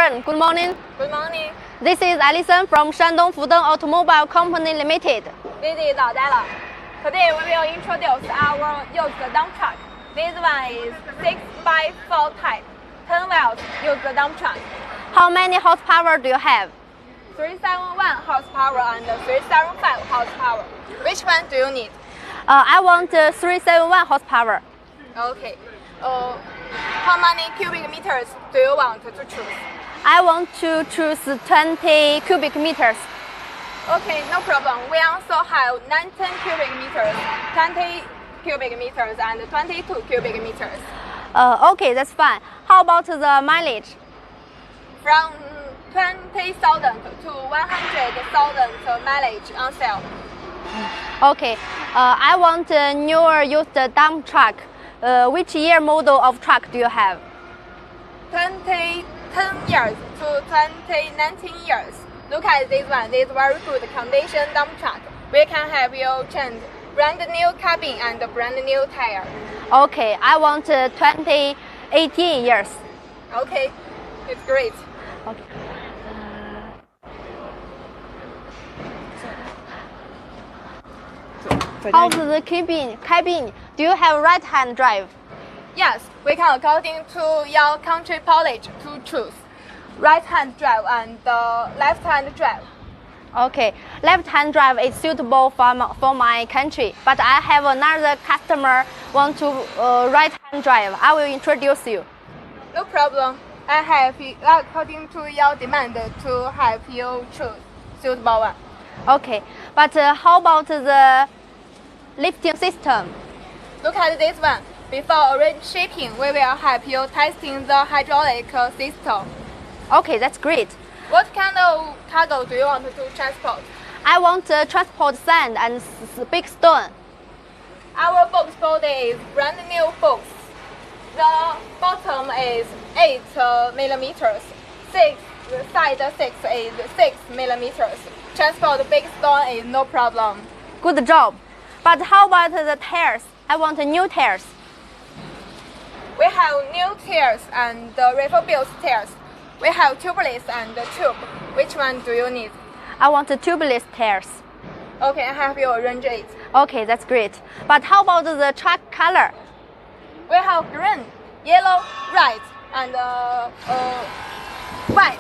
friend. Good morning. Good morning. This is Alison from Shandong Fudong Automobile Company Limited. This is Dada. Today we will introduce our used dump truck. This one is 6x4 type, 10 wheels used dump truck. How many horsepower do you have? 371 horsepower and 375 horsepower. Which one do you need? I want 371 horsepower. Okay. How many cubic meters do you want to choose? I want to choose 20 cubic meters. Okay, no problem. We also have 19 cubic meters, 20 cubic meters, and 22 cubic meters. Okay, that's fine. How about the mileage? From 20,000 to 100,000 mileage on sale. Okay, I want a newer used dump truck. Which year model of truck do you have? 10 years to 19 years. Look at this one. This is very good condition dump truck. We can have you change brand new cabin and brand new tire. Okay, I want 2018 years. Okay, it's great. Okay. How's the cabin? Do you have right-hand drive? Yes, we can according to your country policy to choose right-hand drive and left-hand drive. Okay, left-hand drive is suitable for my country, but I have another customer want to right-hand drive. I will introduce you. No problem. I have according to your demand to help you choose suitable one. Okay, but how about the lifting system? Look at this one. Before arrange shipping, we will help you testing the hydraulic system. Okay, that's great. What kind of cargo do you want to transport? I want to transport sand and big stone. Our box body is brand new box. The bottom is 8 millimeters. Side 6 is 6 millimeters. Transport big stone is no problem. Good job. But how about the tires? I want new tires. We have new tires and refurbished tires. We have tubeless and tube. Which one do you need? I want tubeless tires. Okay, I have you arrange it. Okay, that's great. But how about the truck color? We have green, yellow, red, and white.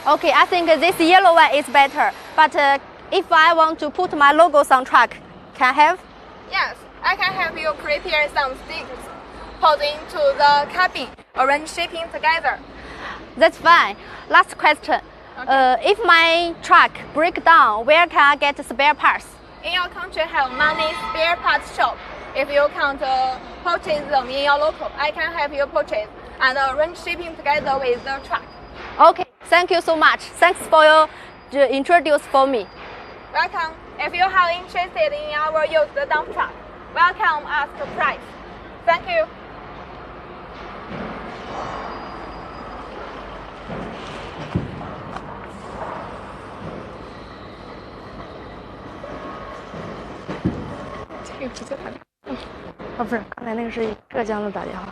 Okay, I think this yellow one is better. But if I want to put my logos on truck, can I have? Yes, I can help you prepare some stickers, put into the cabin, arrange shipping together. That's fine. Last question. Okay. If my truck breaks down, where can I get spare parts? In your country have many spare parts shop. If you can't purchase them in your local, I can help you purchase and arrange shipping together with the truck. Okay, thank you so much. Thanks for your introduce for me. Welcome. If you are interested in our used dump truck, welcome ask price. Thank you.这个直接打电话。不是，刚才那个是浙江的打电话。